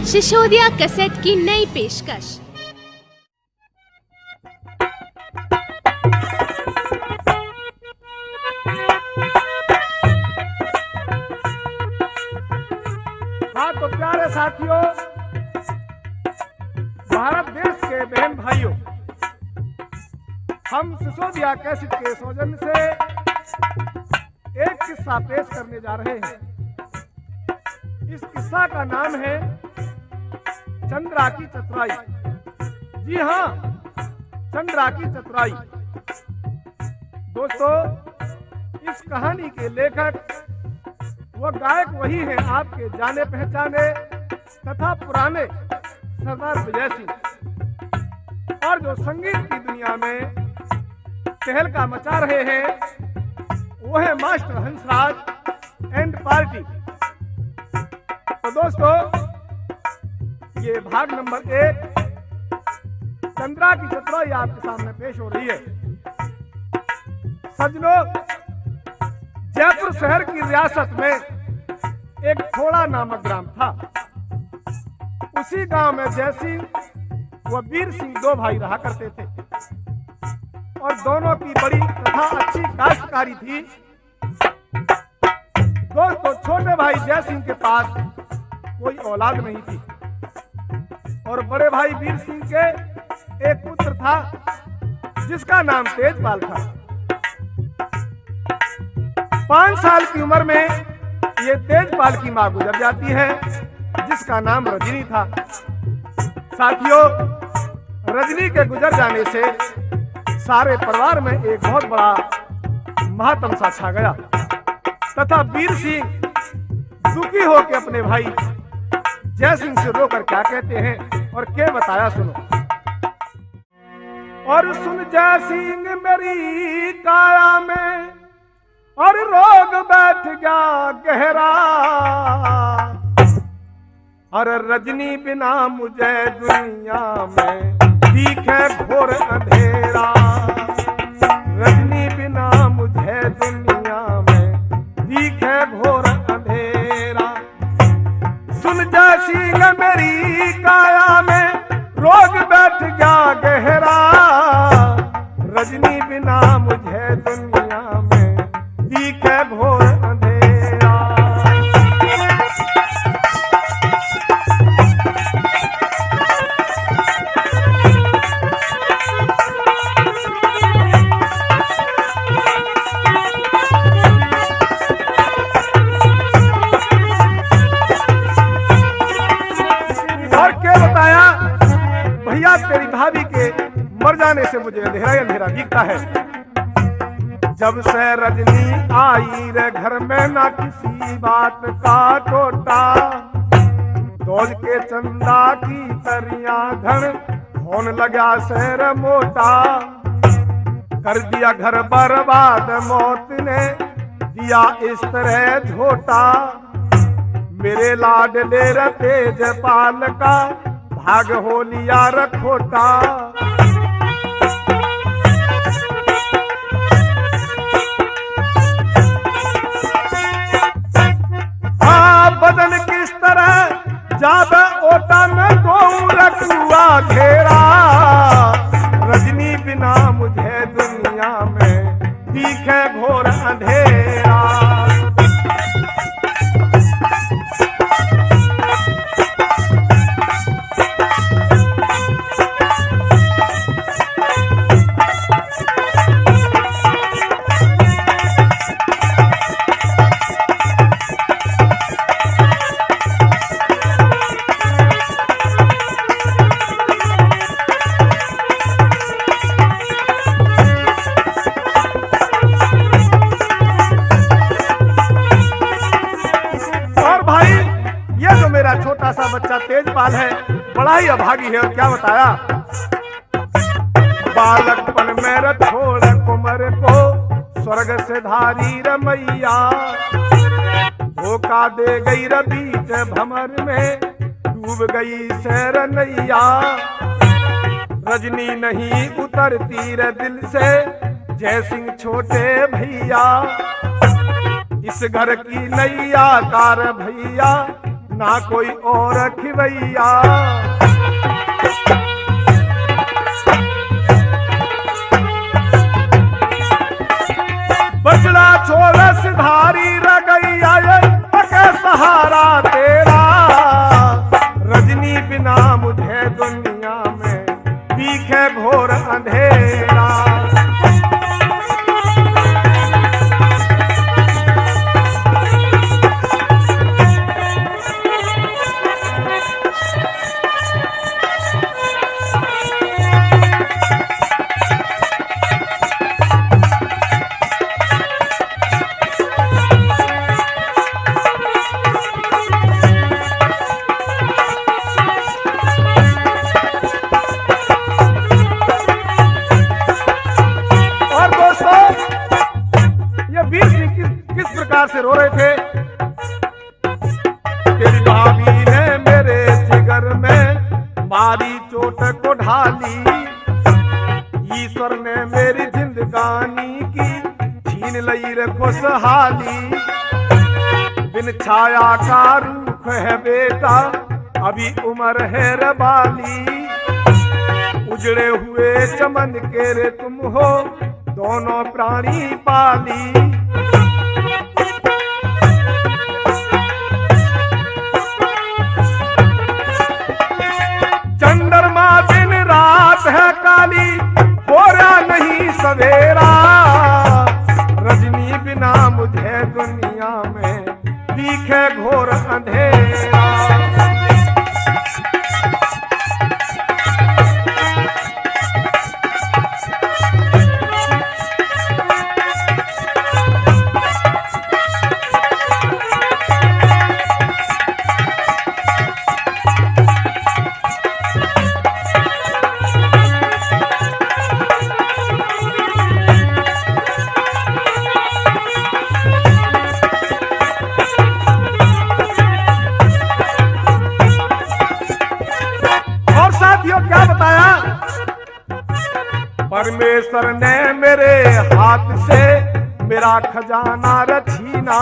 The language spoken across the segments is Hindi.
सिसोदिया कैसेट की नई पेशकश। हाँ तो प्यारे साथियों, भारत देश के बहन भाइयों, हम सिसोदिया कैसेट के सौजन्य से एक किस्सा पेश करने जा रहे हैं। इस किस्सा का नाम है चंद्रा की चतुराई। जी हाँ, चंद्रा की चतुराई। दोस्तों, इस कहानी के लेखक वो गायक वही हैं आपके जाने पहचाने तथा पुराने सरदार विजय सिंह, और जो संगीत की दुनिया में तहलका मचा रहे हैं वो है मास्टर हंसराज एंड पार्टी। तो दोस्तों, ये भाग नंबर 1 चंद्रा की चतुराई आपके सामने पेश हो रही है। सज्जनों, जयपुर शहर की रियासत में एक थोड़ा नामक ग्राम था। उसी गांव में जय सिंह व वीर सिंह 2 भाई रहा करते थे और दोनों की बड़ी तथा अच्छी काश्तकारी थी। दोस्तों, छोटे भाई जय सिंह के पास कोई औलाद नहीं थी और बड़े भाई वीर सिंह के एक पुत्र था जिसका नाम तेजपाल था। 5 साल की उम्र में ये तेजपाल की मां गुजर जाती है जिसका नाम रजनी था। साथियों, रजनी के गुजर जाने से सारे परिवार में एक बहुत बड़ा महातम सा छा गया तथा वीर सिंह दुखी होकर अपने भाई जय सिंह से रोकर क्या कहते हैं और क्या बताया, सुनो। और सुन जय सिंह मेरी काया में और रोग बैठ गया गहरा, और रजनी बिना मुझे दुनिया में दिखे घोर अंधेरा। रजनी बिना मुझे दुनिया में दिखे घोर अंधेरा। सुन जय सिंह मेरी काया में रोग बैठ गया गहरा, रजनी बिना मुझे दुनिया में दिखे घोर अंधेरा। और क्या बताया, भैया तेरी भाभी के मर जाने से मुझे अंधेरा ही अंधेरा दिखता है। जब से रजनी आई रे घर में ना किसी बात का टोटा, दोज के चंदा की तरिया धन होने लगा शहर मोटा। कर दिया घर बर्बाद मौत ने दिया इस तरह झोटा। मेरे लाडले रे तेजपाल का भाग हो लिया रखोटा। बदन किस तरह जाबे ओटा में दो रखुआ घेरा। रजनी बिना मुझे दुनिया में दिखे घोर अंधेरा। छोटा सा बच्चा तेजपाल है, बड़ा ही अभागी है। और क्या बताया, बालकपन में छोड़ कुमर को स्वर्ग से धारी रमैया। धोखा दे गई बीच भमर में डूब गई सैर नैया। रजनी नहीं उतरती रे दिल से जय सिंह छोटे भैया। इस घर की नैया कार भैया ना कोई और खिवैया। बछड़ा छोड़स धारी रगैया के सहारा तेरा, रजनी बिना मुझे दुनिया में दिखे घोर अंधेरा। से रो रहे थे, तेरी भाभी ने मेरे जिगर में मारी चोट को ढाली, ईश्वर ने मेरी जिंदगानी की छीन लई रे खुशहाली। बिन छाया का रूख है बेटा, अभी उम्र है रे बाली, उजड़े हुए चमन के रे तुम हो दोनों प्राणी पाली। चंद्रमा दिन रात है काली, हो रहा नहीं सवेरा, रजनी बिना मुझे दुनिया में दिखे घोर अंधेरा। क्या बताया, परमेश्वर ने मेरे हाथ से मेरा खजाना रछीना,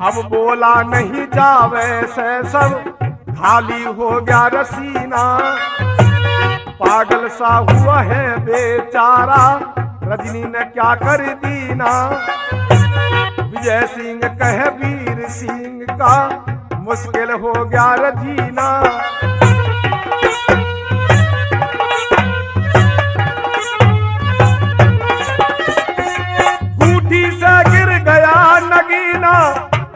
अब बोला नहीं जावे से सब खाली हो गया रसीना। पागल सा हुआ है बेचारा, रजनी ने क्या कर दीना। विजय सिंह कहे वीर सिंह का मुश्किल हो गया रजीना। से गिर गया नगीना,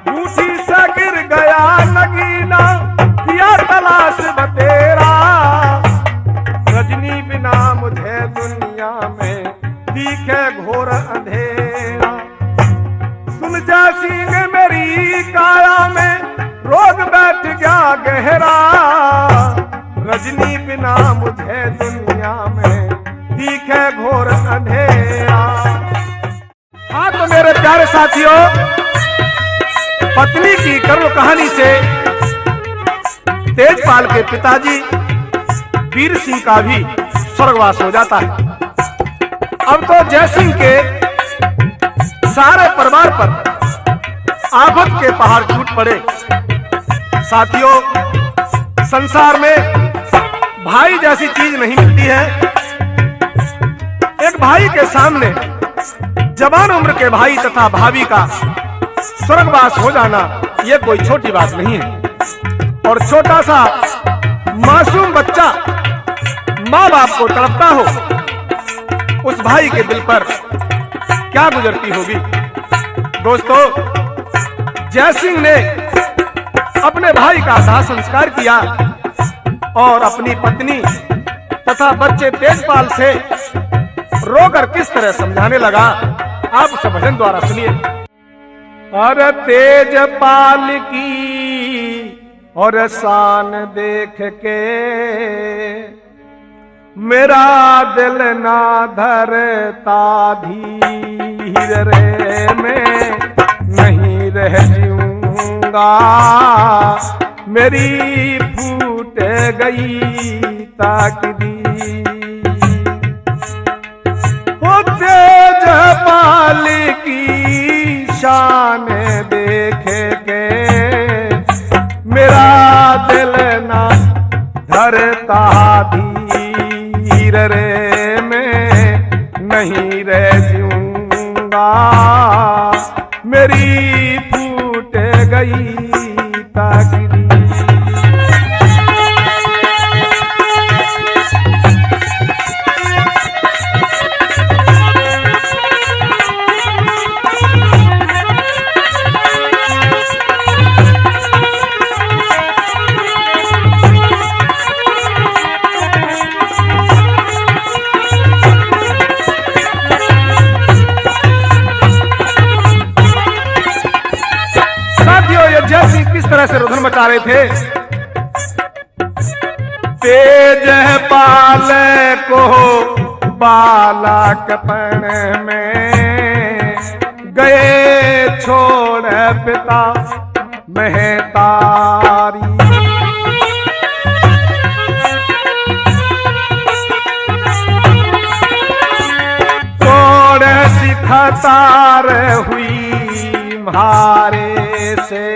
बूटी से गिर गया नगीना, किया तलाश बतेरा, रजनी बिना मुझे दुनिया में दिखे घोर अंधेरा। सुन जा सिंह मेरी काया में रोग बैठ गया गहरा, रजनी बिना मुझे दुनिया में दिखे घोर अंधेरा। हाँ तो मेरे प्यारे साथियों, पत्नी की करुण कहानी से तेजपाल के पिताजी वीर सिंह का भी स्वर्गवास हो जाता है। अब तो जयसिंह के सारे परिवार पर आफत के पहाड़ टूट पड़े। साथियों, संसार में भाई जैसी चीज नहीं मिलती है। एक भाई के सामने जवान उम्र के भाई तथा भाभी का स्वर्गवास हो जाना यह कोई छोटी बात नहीं है। और छोटा सा मासूम बच्चा माँ बाप को तड़पता हो, उस भाई के दिल पर क्या गुजरती होगी। दोस्तों, जयसिंह ने अपने भाई का दाह संस्कार किया और अपनी पत्नी तथा बच्चे तेजपाल से रोकर किस तरह समझाने लगा, आप उस भजन द्वारा सुनिए। अरे तेजपाल की और शान देख के मेरा दिल ना धरता धीर रे, मैं नहीं रह जाऊंगा, मेरी फूट गई ताकदीर। तेजपाल की शान देख के दिल ना धरता धीर रे, मैं नहीं रह जाऊंगा, मेरी फूट गई ताकदीर। किस तरह से रुधन मचा रहे थे। तेज पाल को बालकपन में गए छोड़ पिता महतारी, छोड़ सिखतार हुई म्हारे से,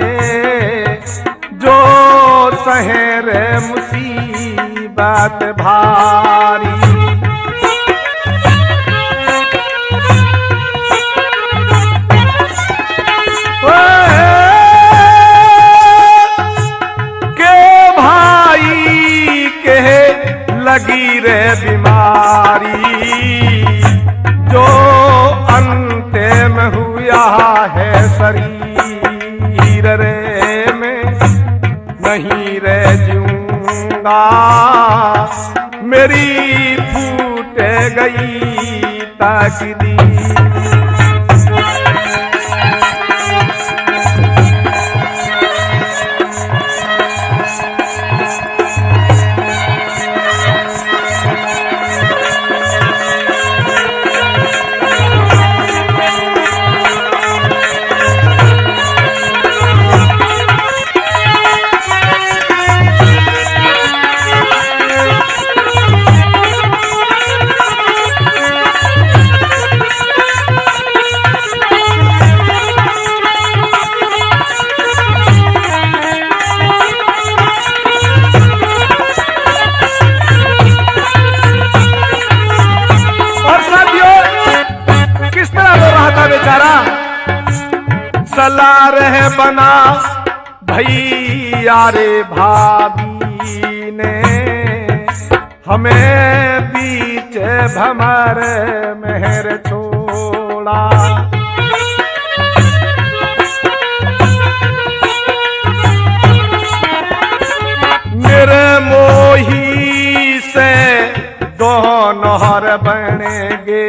जो शहर मुसीबत भारी। के भाई के लगी रे बीमारी, जो अंतिम हुआ है शरीर रे, मैं नहीं रह जाऊंगा, मेरी फूट गई ताकदीर। बेचारा सलाह रहे बना भैया रे भाभी ने, हमें बीच भमर मेहर छोड़ा। निर्मोही से दोनों बनेंगे,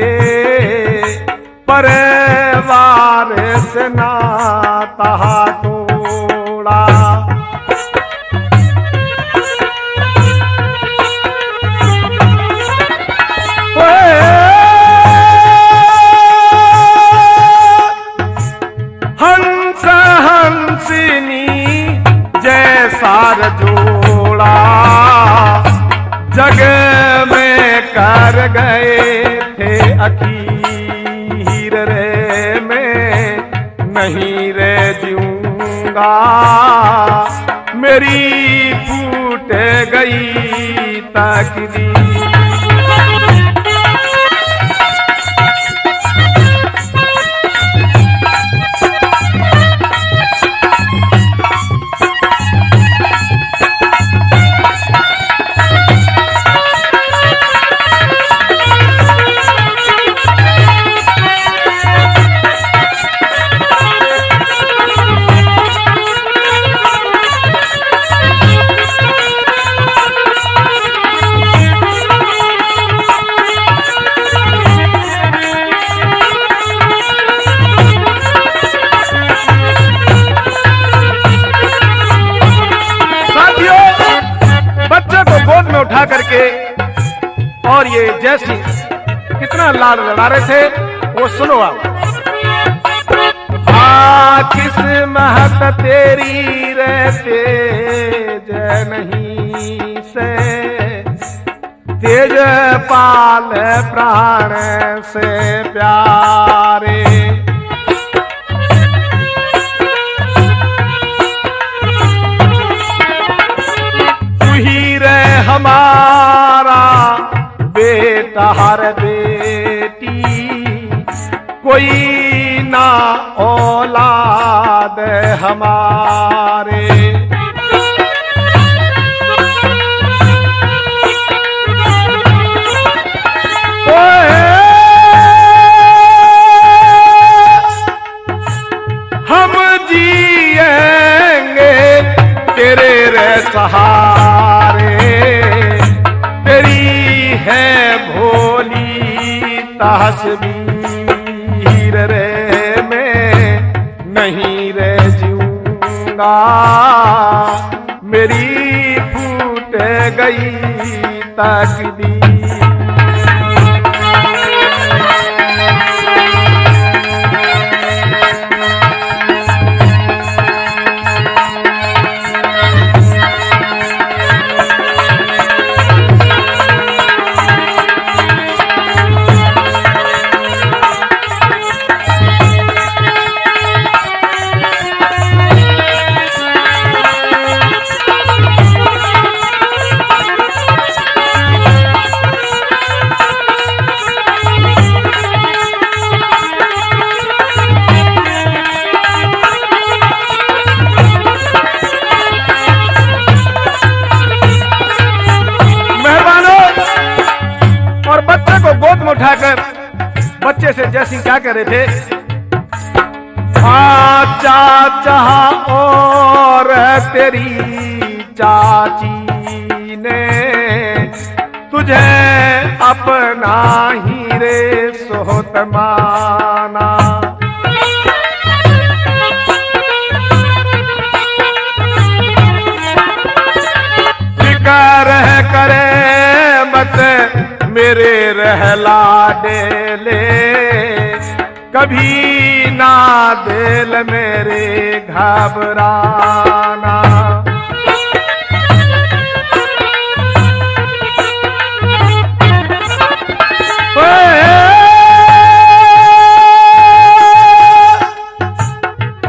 परिवार से नाता तोड़ा। हंस हंसिनी जैसा जोड़ा, जग में कर गए थे अखीर रे, मैं नहीं रह जाऊंगा, मेरी फूट गई ताकदीर। उठा करके और ये जैसी कितना लाड लड़ा रहे थे वो सुनो आप। किस्मत तेरी रहते जय नहीं से, तेज पाल प्राण से प्यारे। बेटा हर बेटी, कोई ना औलाद हमारे। हम जिएंगे तेरे रे सहारे, तेरी है भोली तस्वीर रे, मैं नहीं रे जीऊंगा, मेरी फूट गई तकदीर। उठाकर बच्चे से जयसिंह क्या कह रहे थे, चाचा और तेरी चाची ने तुझे अपना ही रे सोहत माना। फिकर करे मत मेरे रहला डेले, कभी ना दिल मेरे घबराना।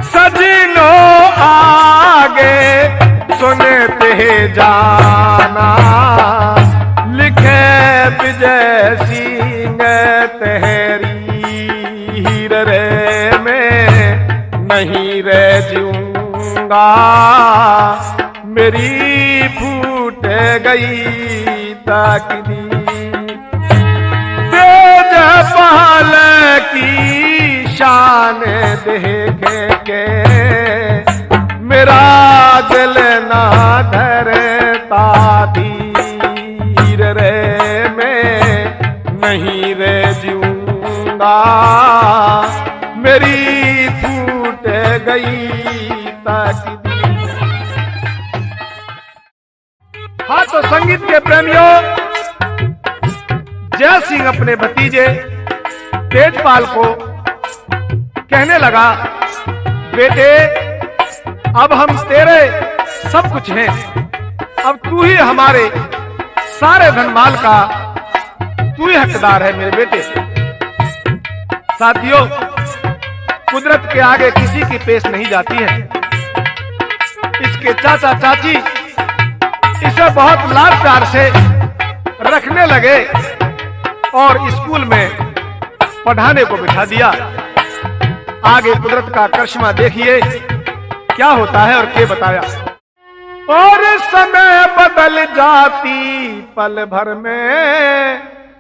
सजनो आगे सुनते जाना, लिखे विजय सिंह तहरीर रे, मैं नहीं रे जीऊंगा, मेरी फूट गई तकदीर। तेजपाल की शान देख के मेरा दिल ना धरता धीर रे, मैं नहीं रे जीऊंगा, मेरी फूट गई तकदीर। हाँ तो संगीत के प्रेमियों, जयसिंह अपने भतीजे तेजपाल को कहने लगा, बेटे अब हम तेरे सब कुछ हैं, अब तू ही हमारे सारे धनमाल का तू ही हकदार है मेरे बेटे। साथियों, कुदरत के आगे किसी की पेश नहीं जाती है। इसके चाचा चाची इसे बहुत लाड प्यार से रखने लगे और स्कूल में पढ़ाने को बिठा दिया। आगे कुदरत का करिश्मा देखिए क्या होता है और क्या बताया। और समय बदल जाती पल भर में,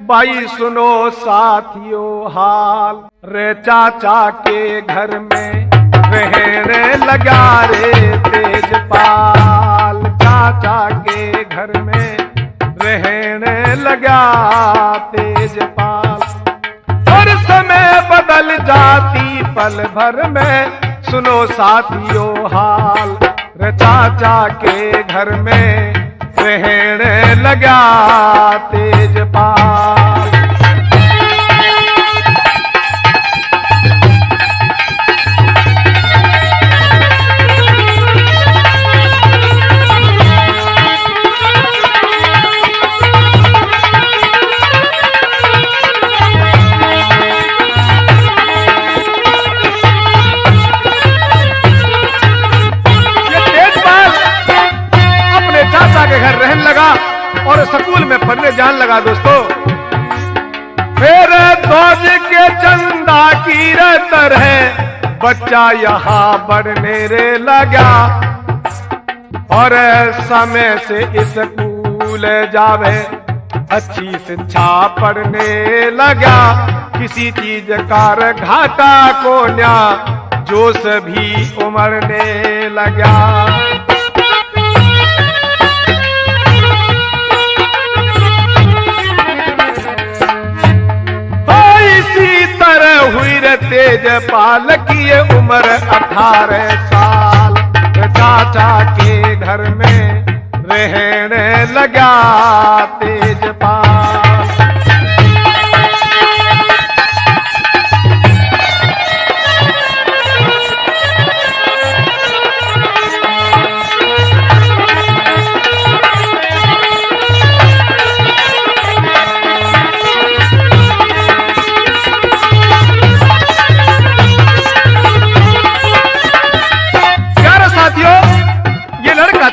भाई सुनो साथियों हाल रे, चाचा के घर में रहने लगा रे तेजपाल, चाचा के घर में रहने लगा तेजपाल। और समय बदल जाती पल भर में, सुनो साथियों हाल रे, चाचा के घर में रहने लगा तेजपाल। के घर रहने लगा और स्कूल में पढ़ने जाने लगा। दोस्तों, फिर ध्वज के चंदा की तरह बच्चा यहाँ बढ़ने रे लगा और समय से स्कूल जावे अच्छी शिक्षा पढ़ने लगा। किसी चीज का घाटा को न्या जोश भी उमड़ने लगा। इसी तरह हुई रे तेजपाल की ये उम्र 18 साल। चाचा के घर में रहने लगा तेजपाल।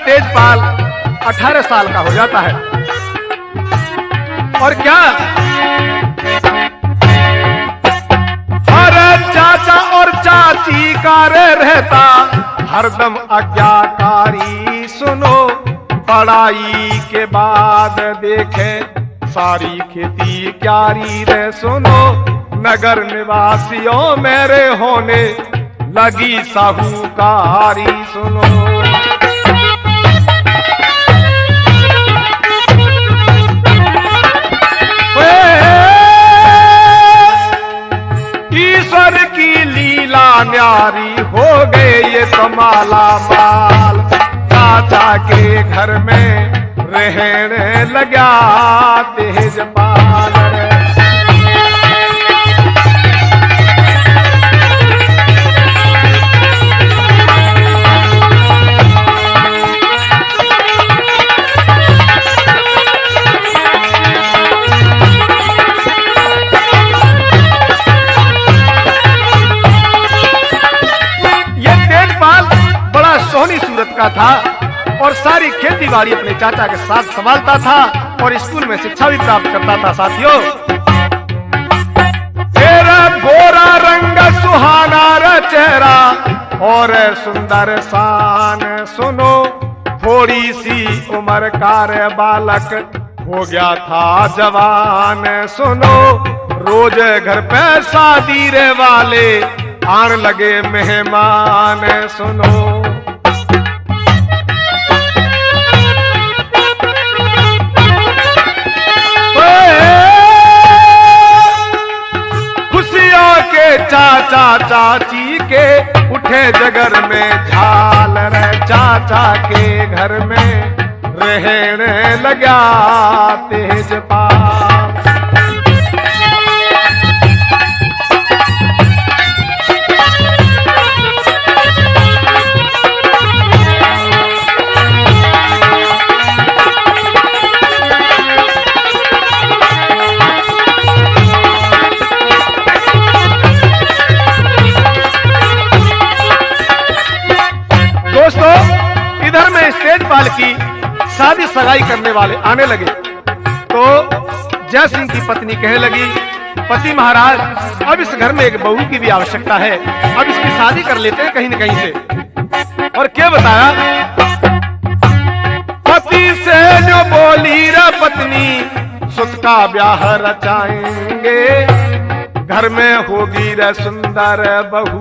तेजपाल 18 साल का हो जाता है और क्या हर चाचा और चाची का रहता हरदम आज्ञाकारी। सुनो पढ़ाई के बाद देखे सारी खेती क्यारी रे। सुनो नगर निवासियों मेरे होने लगी साहूकारी। सुनो ईश्वर की लीला न्यारी हो गए ये तो माला माल। चाचा के घर में रहने लगा तेजपाल। सोहनी सूरत का था और सारी खेती बाड़ी अपने चाचा के साथ संभालता था और स्कूल में शिक्षा भी प्राप्त करता था। साथियों तेरा गोरा रंग सुहाना रे चेहरा और सुंदर शान। सुनो थोड़ी सी उम्र का रे बालक हो गया था जवान। सुनो रोज घर पे शादी रे वाले आने लगे मेहमान। सुनो चाचा चाची के उठे जगर में झालर। चाचा के घर में रहने लगा तेजपाल। इधर में तेजपाल की शादी सगाई करने वाले आने लगे तो जय सिंह की पत्नी कहने लगी पति महाराज अब इस घर में एक बहू की भी आवश्यकता है। अब इसकी शादी कर लेते हैं कहीं न कहीं से। और क्या बताया पति से जो बोली रे पत्नी सुत का ब्याह रचाएंगे। घर में होगी रे सुंदर बहू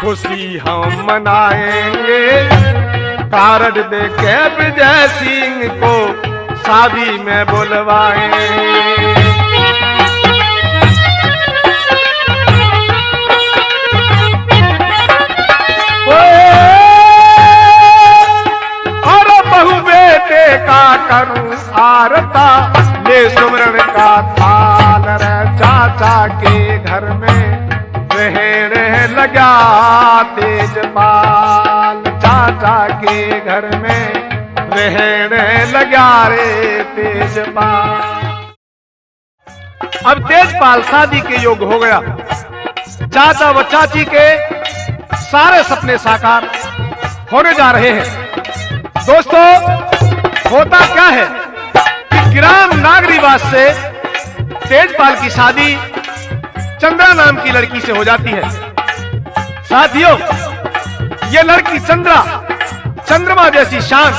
खुशी हम मनाएंगे। कार्ड दे के विजय सिंह को शादी में बुलवाएंगे। और बहू बेटे का करूं आरता ले सुमरण का थाल। चाचा के घर में रहने लगा तेजपाल। चाचा के घर में रहने लगा रे तेजपाल। अब तेजपाल शादी के योग्य हो गया। चाचा व चाची के सारे सपने साकार होने जा रहे हैं। दोस्तों होता क्या है कि ग्राम नागरीवास से तेजपाल की शादी चंद्रा नाम की लड़की से हो जाती है। साथियों, ये लड़की चंद्रा चंद्रमा जैसी शांत,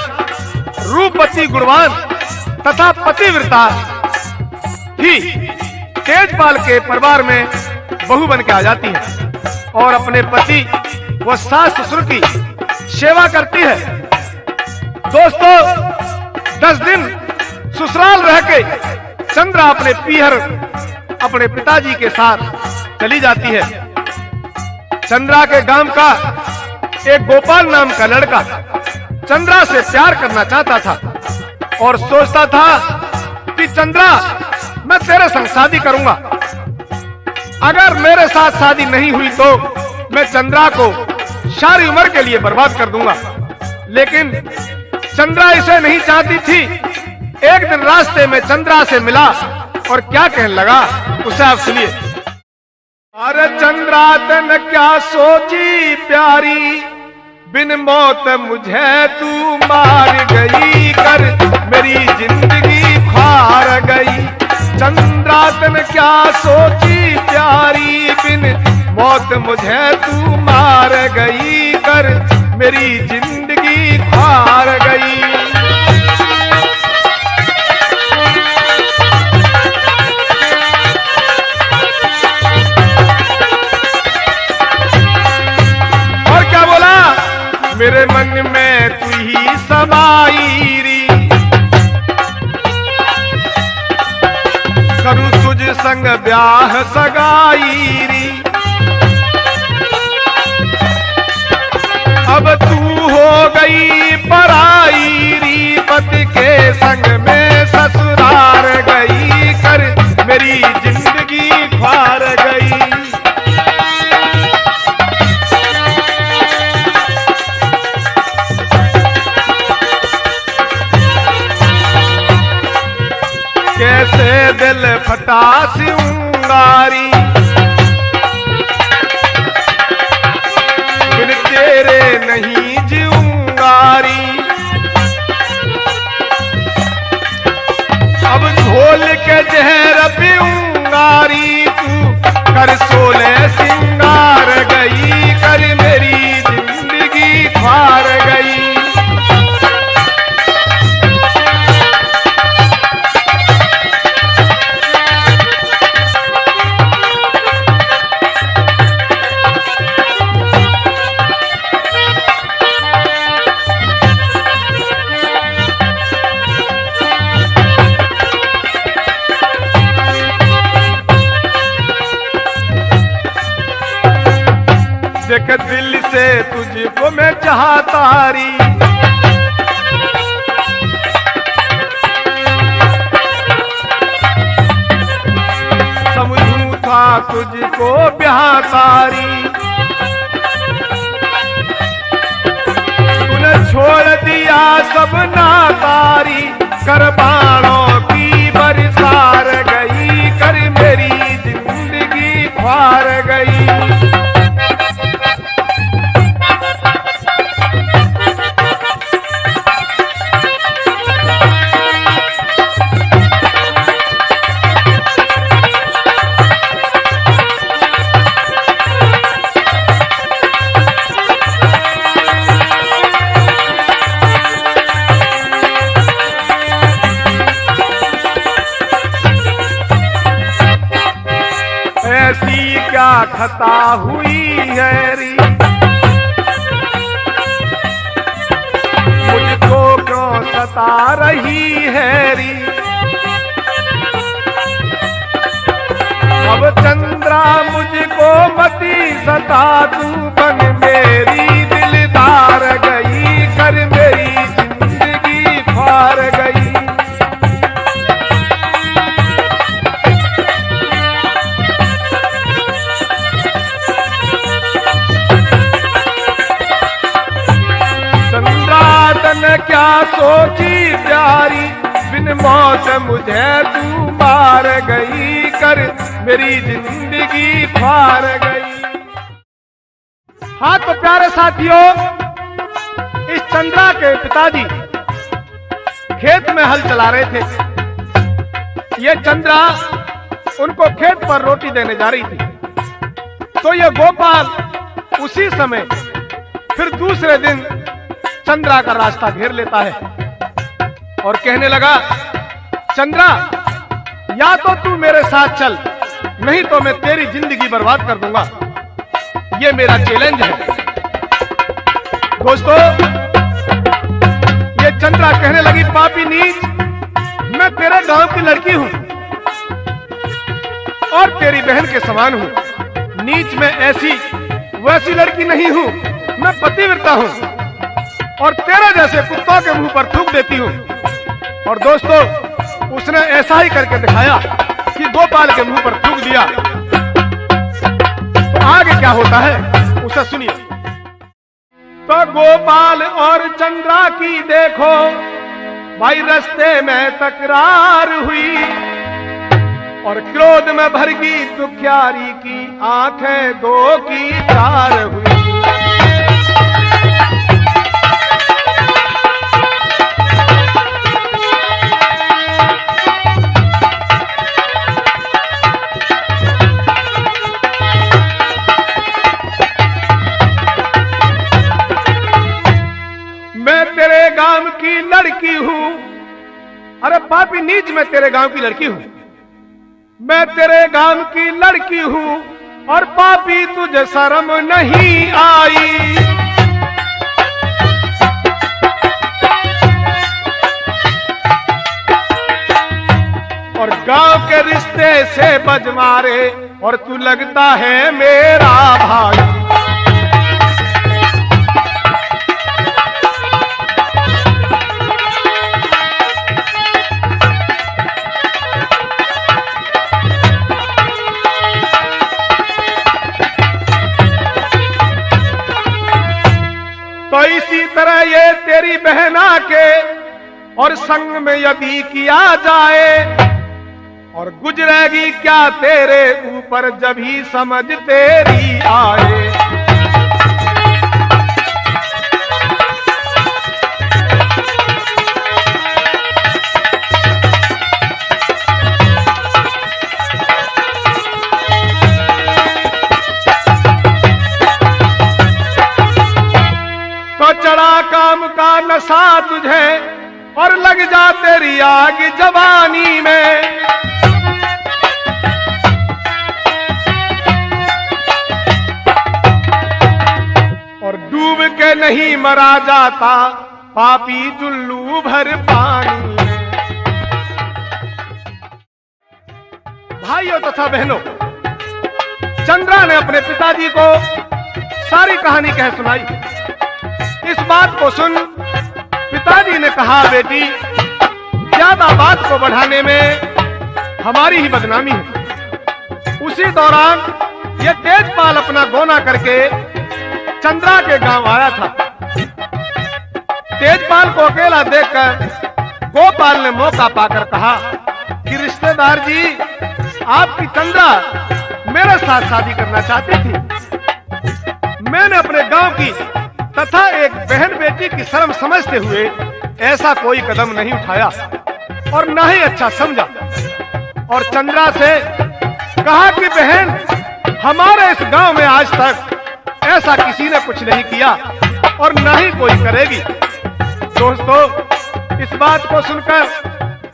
रूपवती, गुणवान तथा पतिव्रता थी। तेजपाल के परिवार में बहू बन के आ जाती है और अपने पति व सास ससुर की सेवा करती है। दोस्तों, 10 दिन ससुराल रह के चंद्रा अपने पीहर अपने पिताजी के साथ चली जाती है। चंद्रा के गांव का एक गोपाल नाम का लड़का चंद्रा से प्यार करना चाहता था और सोचता था कि चंद्रा, मैं तेरे संग शादी करूंगा। अगर मेरे साथ शादी नहीं हुई तो मैं चंद्रा को सारी उम्र के लिए बर्बाद कर दूंगा। लेकिन चंद्रा इसे नहीं चाहती थी। एक दिन रास्ते में चंद्रा से मिला और क्या कहने लगा उसे आप सुनिए। अरे चंद्रा तन क्या सोची प्यारी, बिन मौत मुझे तू मार गई, कर मेरी जिंदगी खार गई। चंद्रा तन क्या सोची प्यारी, बिन मौत मुझे तू मार गई, कर मेरी जिंदगी खार गई। और क्या बोला, मेरे मन में तू ही समाई री, करूं तुझ संग ब्याह सगाई री। अब तू हो गई पराई री, पति के संग में ससुराल गई, कर मेरी जिंदगी खार गई। कैसे दिल फटा सी उंगारी, बिन तेरे नहीं जीऊंगारी। अब घोल के जहर पीऊंगारी, तू कर सोले सिंगार गई, कर मेरी जिंदगी खार गई। देख दिल से तुझको मैं चाहता री, समझूं था तुझको ब्याहता री। तूने छोड़ दिया सब नातारी, कर बाणों की बरसार गई, कर मेरी जिंदगी फार गई। ऐसी क्या खता हुई है री, मुझको क्यों सता रही है री। अब चंद्रा मुझको मती सता, तू बन मेरी दिलदार गई, कर मेरी जिंदगी फार गई। क्या सोची प्यारी, बिन मौत मुझे तू मार गई, कर मेरी जिंदगी फार गई। हाँ तो प्यारे साथियों, इस चंद्रा के पिताजी खेत में हल चला रहे थे। ये चंद्रा उनको खेत पर रोटी देने जा रही थी। तो ये गोपाल उसी समय फिर दूसरे दिन चंद्रा का रास्ता घेर लेता है और कहने लगा, चंद्रा, या तो तू मेरे साथ चल, नहीं तो मैं तेरी जिंदगी बर्बाद कर दूंगा। ये मेरा चैलेंज है। दोस्तों, ये चंद्रा कहने लगी, पापी नीच, मैं तेरे गांव की लड़की हूं और तेरी बहन के समान हूं। नीच में ऐसी वैसी लड़की नहीं हूं, मैं पतिव्रता हूं और तेरे जैसे कुत्तों के मुंह पर थूक देती हूं। और दोस्तों, उसने ऐसा ही करके दिखाया कि गोपाल के मुंह पर थूक दिया। तो आगे क्या होता है उसे सुनिए। तो गोपाल और चंद्रा की देखो भाई रास्ते में तकरार हुई और क्रोध में भर गई दुखियारी की आंखें दो की चार हुई। मैं तेरे गांव की लड़की हूं, अरे पापी नीच, मैं तेरे गांव की लड़की हूं, मैं तेरे गांव की लड़की हूं और पापी तुझे शर्म नहीं आई। और गांव के रिश्ते से बज मारे और तू लगता है मेरा भाई। तो इसी तरह ये तेरी बहना के और संग में यदि किया जाए और गुजरेगी क्या तेरे ऊपर जब ही समझ तेरी आए। तो चढ़ा काम का नशा तुझे और लग जा तेरी आग जवानी में। और डूब के नहीं मरा जाता पापी चुल्लू भर पानी में। भाइयों तथा बहनों, चंद्रा ने अपने पिताजी को सारी कहानी कह सुनाई। इस बात को सुन पिताजी ने कहा, बेटी, ज्यादा बात को बढ़ाने में हमारी ही बदनामी है। उसी दौरान यह तेजपाल अपना गोना करके चंद्रा के गांव आया था। तेजपाल को अकेला देखकर गोपाल ने मौका पाकर कहा कि रिश्तेदार जी, आपकी चंद्रा मेरे साथ शादी करना चाहती थी। मैंने अपने गांव की तथा एक बहन बेटी की शर्म समझते हुए ऐसा कोई कदम नहीं उठाया और न ही अच्छा समझा। और चंद्रा से कहा कि बहन, हमारे इस गांव में आज तक ऐसा किसी ने कुछ नहीं किया और न ही कोई करेगी। दोस्तों, इस बात को सुनकर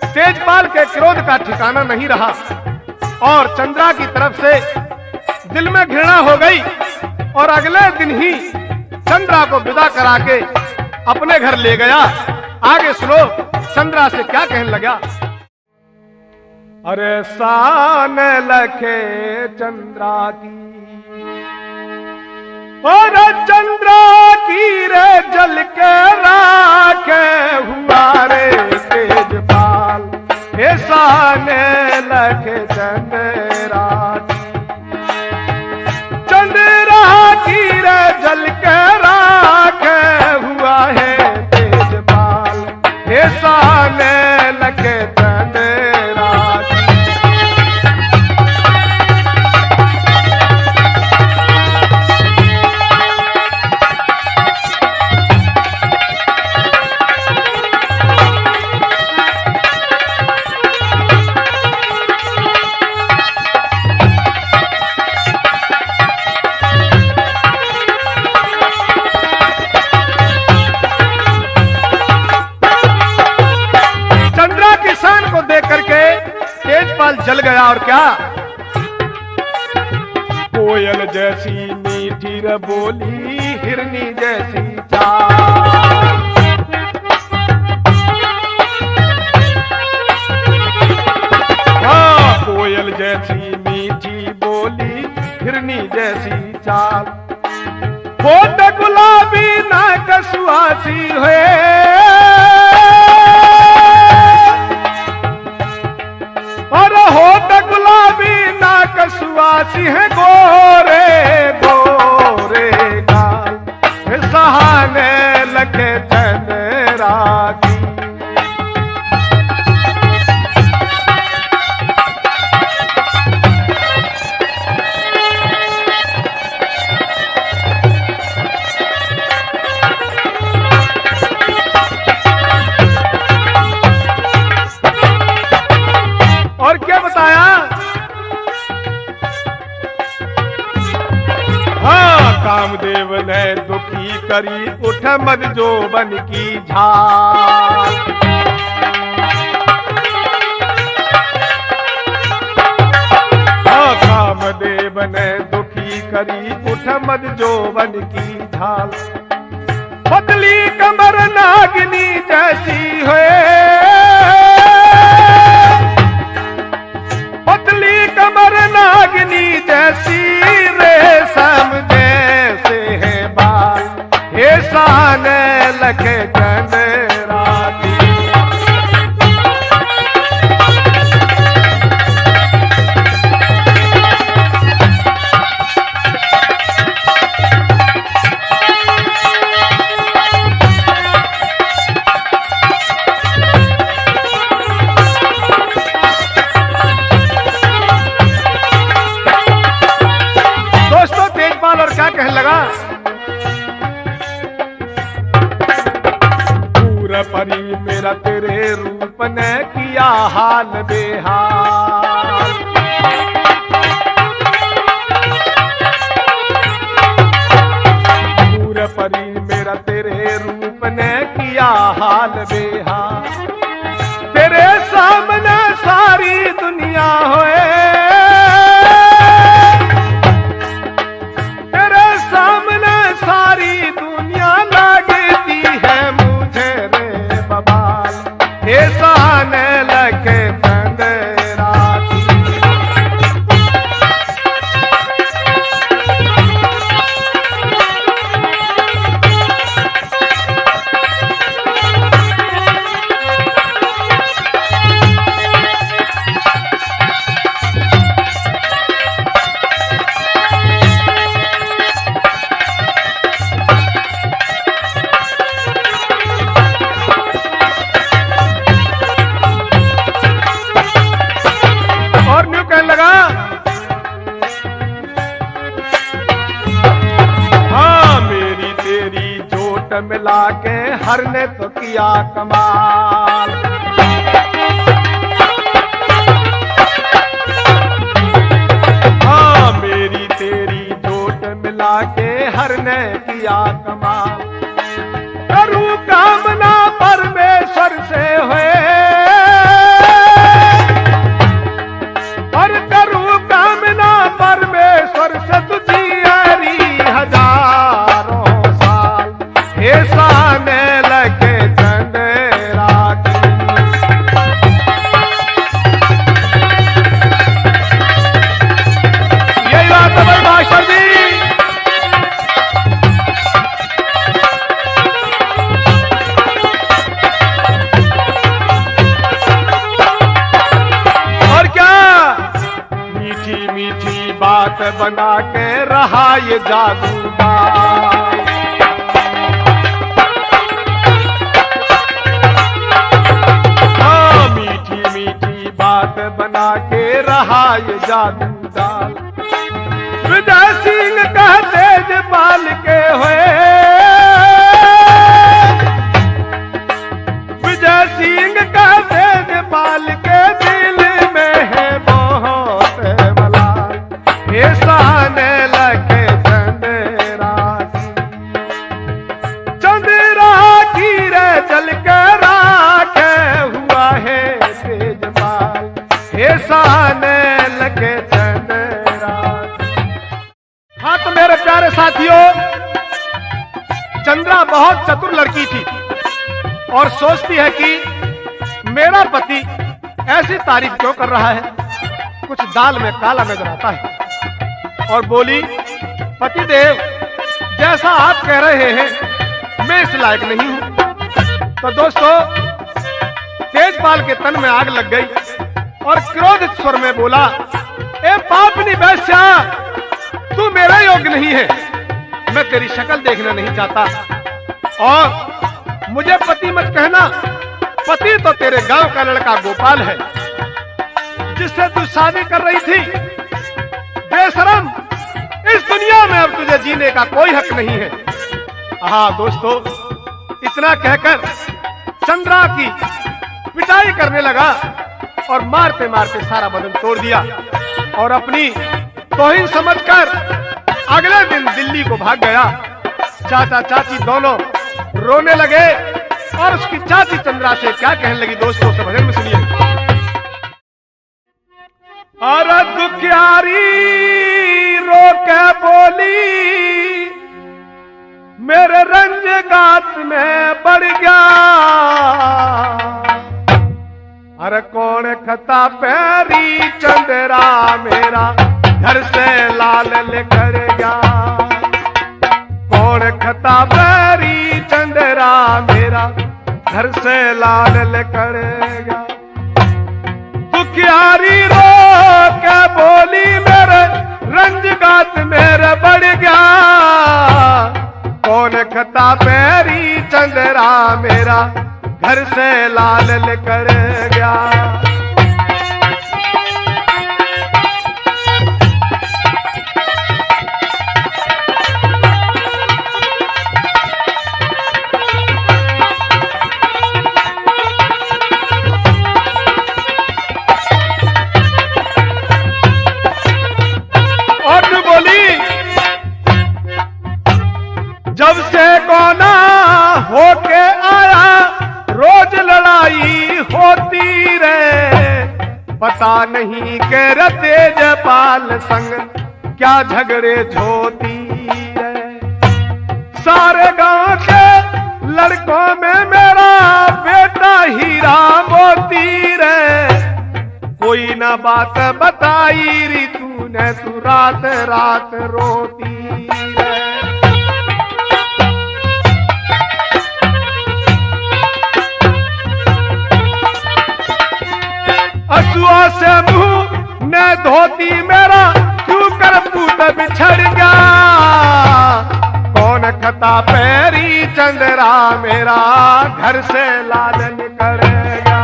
तेजपाल के क्रोध का ठिकाना नहीं रहा और चंद्रा की तरफ से दिल में घृणा हो गई और अगले दिन ही चंद्रा को विदा करा के अपने घर ले गया। आगे सुनो चंद्रा से क्या कहने लगा। अरे शान लखे चंद्रा की, और चंद्रा की रे जल के राखे हुआ रे तेजपाल। हे शान लखे चंद्रा की, चंद्रा की रे जल के राखे हुआ है तेजपाल। हे शान लखे चंद्रा की। जल गया। और क्या, कोयल जैसी मीठी रे बोली, हिरनी जैसी चाल। हाँ, कोयल जैसी मीठी बोली, हिरनी जैसी चाल। होठ गुलाबी नाक सुहासी हुए, और होठ गुलाबी नाक सुहासी है, गोरे गोरे गाल, सहाने लगे चंद्रा की। और क्या बताया, हाँ, कामदेव ने दुखी करी, उठ मद जोबन की झाल। हाँ, कामदेव ने दुखी करी, उठ मद जोबन की झाल। पतली कमर नागिनी जैसी हुए, पतली कमर नागिनी जैसी, रेशम जैसे है बाल, हे साने लगे चंद्रा की। क्या कहने लगा, पूरा परी मेरा तेरे रूप ने किया हाल बेहाल। पूरा परी मेरा तेरे रूप ने किया हाल बेहाल। तेरे सामने सारी दुनिया होए, सारी दुनिया लगती है मुझे रे बबाल, हे साने लगे चंद्रा की। लगा, हाँ, मेरी तेरी जोट मिला के हर ने तो किया कमाल। हाँ, मेरी तेरी जोट मिला के हर ने किया कमाल। करूं कामना परमेश्वर से हुए, और करूं कामना परमेश्वर से तुझी हरी हजारों साल, हे साने लगे चंद्रा की। यही बात है भाई मास्टर जी। बात बना के रहा ये जादूगार, हाँ, मीठी मीठी बात बना के रहा ये जादूगार। विजय सिंह का तेजपाल के हुए, विजय सिंह का तेजपाल के दिल में है बहुत मलाल, हे साने लगे चंद्रा की। चंद्रा की रे चल के राखे हुआ है तेजपाल, हे साने के चंद्रा। हाँ तो मेरे प्यारे साथियों, चंद्रा बहुत चतुर लड़की थी और सोचती है कि मेरा पति ऐसी तारीफ क्यों कर रहा है, कुछ दाल में काला नजर आता है। और बोली, पतिदेव जैसा आप कह रहे हैं मैं इस लायक नहीं हूं। तो दोस्तों, तेजपाल के तन में आग लग गई और क्रोधित स्वर में बोला, ए पापनी वैश्या, तू मेरे योग्य नहीं है, मैं तेरी शक्ल देखना नहीं चाहता और मुझे पति मत कहना। पति तो तेरे गांव का लड़का गोपाल है जिससे तू शादी कर रही थी। बेशरम, इस दुनिया में अब तुझे जीने का कोई हक नहीं है। हाँ दोस्तों, इतना कहकर चंद्रा की पिटाई करने लगा और मारते मारते सारा बदन तोड़ दिया और अपनी तौहीन समझकर अगले दिन दिल्ली को भाग गया। चाचा चाची दोनों रोने लगे और उसकी चाची चंद्रा से क्या कहने लगी, दोस्तों से भजन में सुनिए। अरे दुखियारी रो के बोली, मेरे रंज गात में बढ़ गया। अरे कौन खता पैरी चंद्रा मेरा घर से लाल लेकर गया। कौन खता पैरी चंद्रा मेरा घर से लाल लेकर गया। दुखियारी रो के बोली, मेरे रंज गात मेरे बढ़ गया। कौन खता पैरी चंद्रा मेरा घर से लाल लेकर गया। जब से कोना होके आया, रोज लड़ाई होती रे। पता नहीं के तेजपाल संग क्या झगड़े झोती रे। सारे गांव के लड़कों में मेरा बेटा हीरा मोती रे। कोई ना बात बताई री तूने, तू रात रात रोती रे। असुआ से मुंह न धोती मेरा, क्यों कर पूत बिछड़ गया। कौन खता पैरी चंद्रा मेरा घर से लाल निकल गया।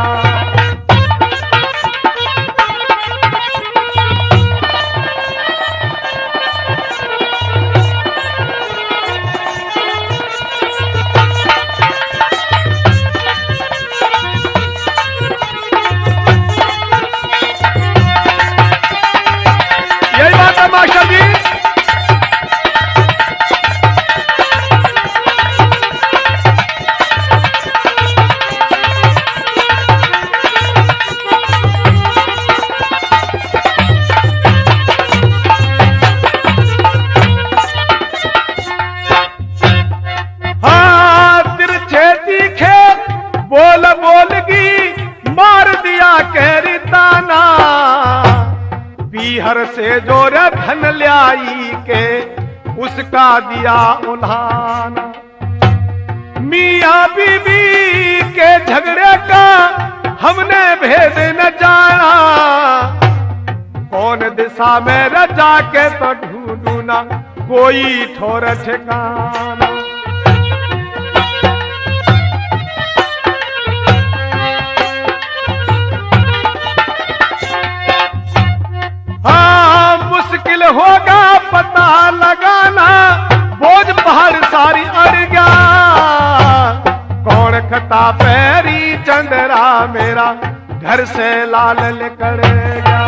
मास्टर जी, हाँ तिरछे तीखे बोल बोलगी, मार दिया कहरी ताना। पीहर से जो रे धन ल्याई के उसका दिया उल्हाना। मियाँ बीबी के झगड़े का हमने भेद न जाना। कौन दिशा में रजा के तो ढूंढूना कोई ठोर ठिकाना। हाँ मुश्किल होगा पता लगाना, बोझ पहाड़ सारी अड़ गया। कौन खता पैरी चंद्रा मेरा घर से लाल लेकर गया।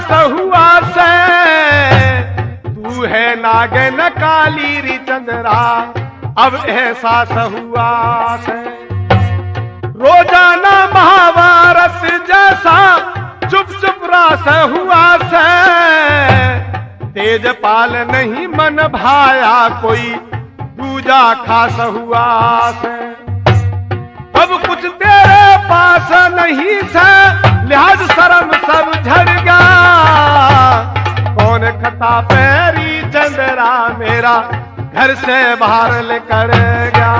सास हुआ से, तू है नागिन काली री चंद्रा, अब एहसास हुआ से। रोजाना महाभारत जैसा चुप चुप रास हुआ से, तेजपाल नहीं मन भाया कोई दूजा खास हुआ से। अब कुछ तेरे पास नहीं से, लिहाज शर्म सब झड़ गया, कौन खता पैरी चंद्रा मेरा घर से बाहर लेकर गया।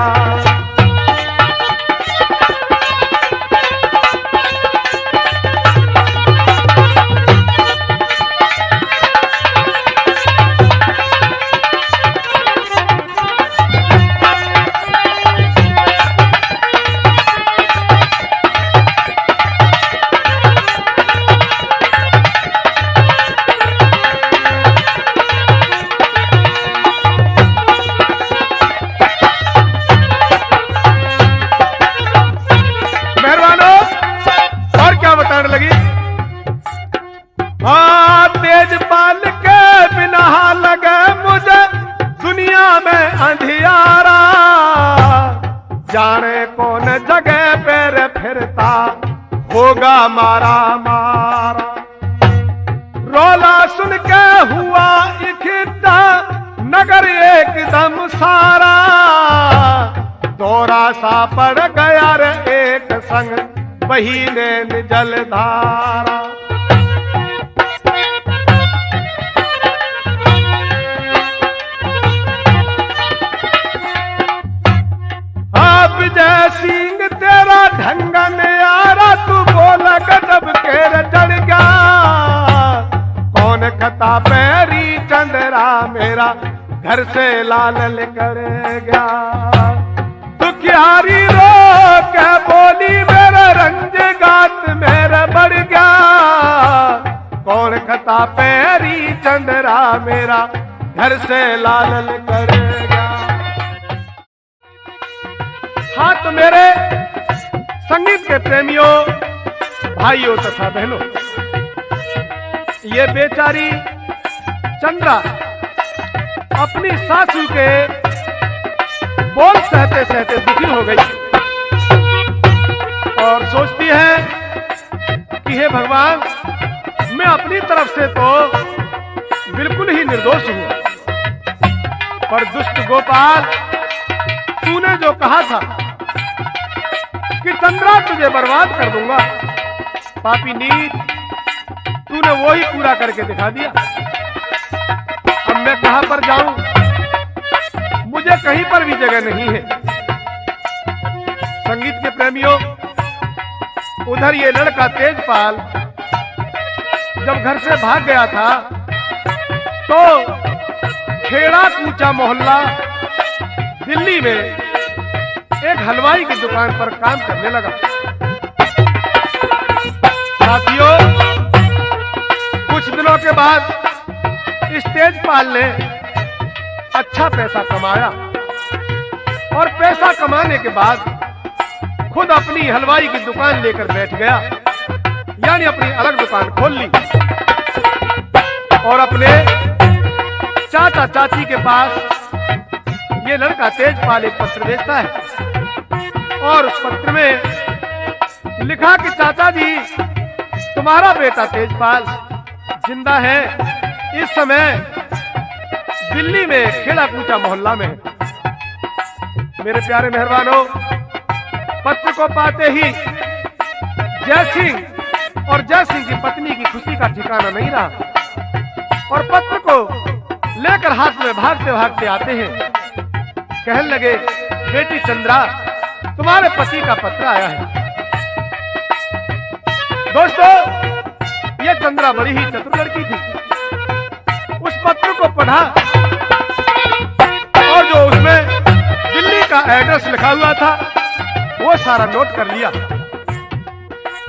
लगी तेजपाल के बिना लगे मुझे दुनिया में अंधियारा, जाने कौन जगह पर फिरता होगा मारा मारा। रोला सुन के हुआ इकट्ठा नगर एकदम सारा, दौरा सा पड़ गया रे एक संग बहीने जलधारा। विजय सिंह तेरा ढंगन यारा, तू बोला गजब केर चढ़ गया, कौन खता पैरी चंद्रा मेरा घर से लाल लेकर गया। दुखियारी रो के बोली मेरा रंज गात मेरा बढ़ गया, कौन खता पैरी चंद्रा मेरा घर से लाल लेकर गया। हाँ तो मेरे संगीत के प्रेमियों, भाइयों तथा बहनों, ये बेचारी चंद्रा अपनी सासू के बोल सहते सहते दुखी हो गई और सोचती है कि हे भगवान, मैं अपनी तरफ से तो बिल्कुल ही निर्दोष हूं, पर दुष्ट गोपाल तूने जो कहा था कि चंद्रा तुझे बर्बाद कर दूंगा, पापी नीच, तूने वो ही पूरा करके दिखा दिया। अब मैं कहां पर जाऊं, मुझे कहीं पर भी जगह नहीं है। संगीत के प्रेमियों, उधर ये लड़का तेजपाल जब घर से भाग गया था तो खेड़ा कूचा मोहल्ला दिल्ली में एक हलवाई की दुकान पर काम करने लगा। साथियों, कुछ दिनों के बाद इस तेजपाल ने अच्छा पैसा कमाया और पैसा कमाने के बाद खुद अपनी हलवाई की दुकान लेकर बैठ गया, यानी अपनी अलग दुकान खोल ली और अपने चाचा चाची के पास ये लड़का तेजपाल एक पत्र भेजता है और उस पत्र में लिखा कि चाचा जी, तुम्हारा बेटा तेजपाल जिंदा है, इस समय दिल्ली में खेड़ा कूचा मोहल्ला में है। मेरे प्यारे मेहरबानों, पत्र को पाते ही जय सिंह और जय सिंह की पत्नी की खुशी का ठिकाना नहीं रहा और पत्र को लेकर हाथ में भागते भागते आते हैं। कहने लगे, बेटी चंद्रा, तुम्हारे पति का पत्र आया है। दोस्तों, यह चंद्रा बड़ी ही चतुर लड़की थी। उस पत्र को पढ़ा और जो उसमें दिल्ली का एड्रेस लिखा हुआ था वो सारा नोट कर लिया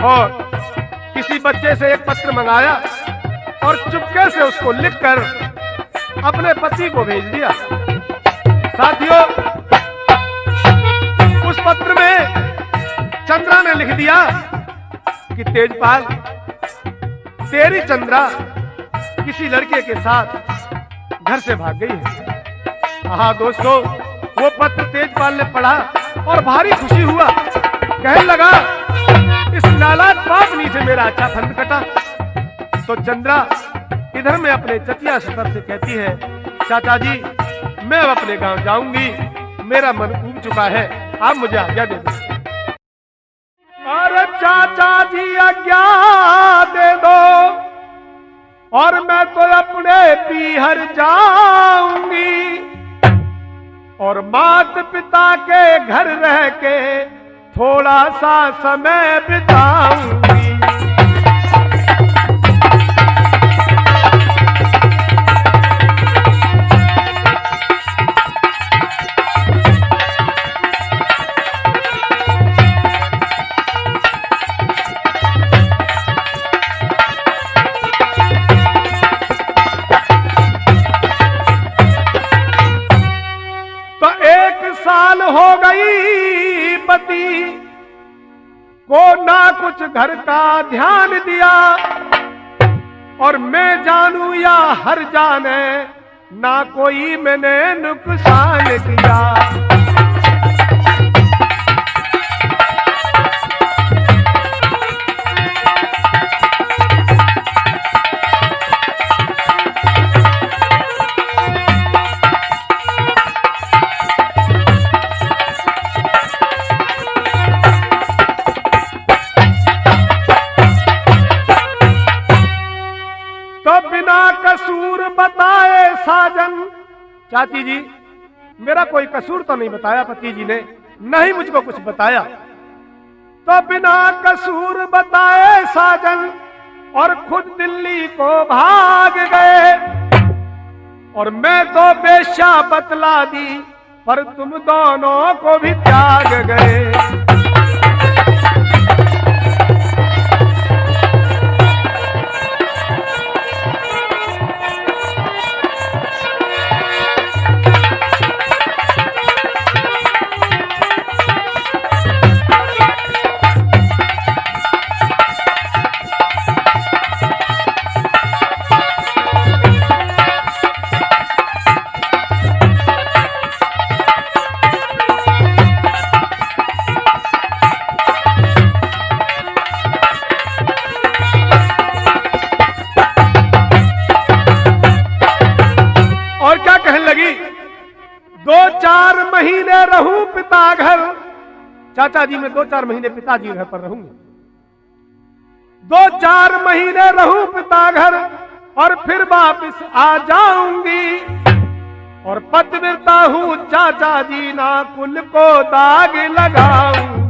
और किसी बच्चे से एक पत्र मंगाया और चुपके से उसको लिखकर अपने पति को भेज दिया। साथियों, उस पत्र में चंद्रा ने लिख दिया कि तेजपाल, तेरी चंद्रा किसी लड़के के साथ घर से भाग गई है। हाँ दोस्तों, वो पत्र तेजपाल ने पढ़ा और भारी खुशी हुआ। कहने लगा, इस नालायक पापनी से मेरा अच्छा फंद कटा। तो चंद्रा इधर में अपने चचिया सतर से कहती है, चाचा जी मैं अब अपने गांव जाऊंगी, मेरा मन ऊब चुका है, आप मुझे आज्ञा दे दो। अरे चाचा जी आज्ञा दे दो और मैं तो अपने पीहर जाऊंगी और मात पिता के घर रह के थोड़ा सा समय बिताऊंगी। साल हो गई पति को ना कुछ घर का ध्यान दिया और मैं जानू या हर जाने ना कोई मैंने नुकसान किया। कसूर बताए साजन, चाची जी मेरा कोई कसूर तो नहीं बताया पति जी ने, नहीं मुझको कुछ बताया। तो बिना कसूर बताए साजन और खुद दिल्ली को भाग गए और मैं तो बेशा बतला दी पर तुम दोनों को भी त्याग गए। दो चार महीने रहूं पिता घर, चाचा जी मैं 2-4 महीने पिताजी घर पर रहूंगी, 2-4 महीने रहूं पिता घर और फिर वापिस आ जाऊंगी और पतिव्रता हूं चाचा जी ना कुल को दाग लगाऊंगी।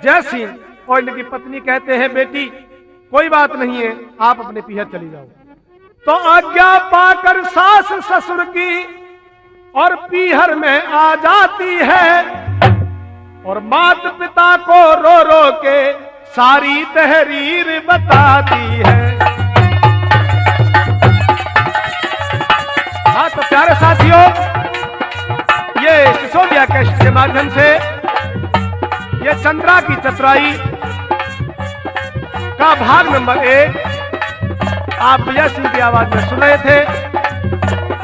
जय सिंह और इनकी पत्नी कहते हैं, बेटी कोई बात नहीं है, आप अपने पीहर चली जाओ। तो आज्ञा पाकर सास ससुर की और पीहर में आ जाती है और मात पिता को रो रो के सारी तहरीर बताती है। हाँ तो प्यारे साथियों, ये सिसोदिया कैसेट के माध्यम से ये चंद्रा की चतुराई का भाग नंबर 1 आप विजय सिंह की आवाज में सुन रहे थे।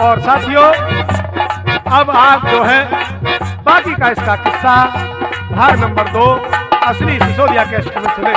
और साथियों अब आप जो है बाकी का इसका किस्सा भाग नंबर 2 असली सिसोदिया कैसेट में सुने।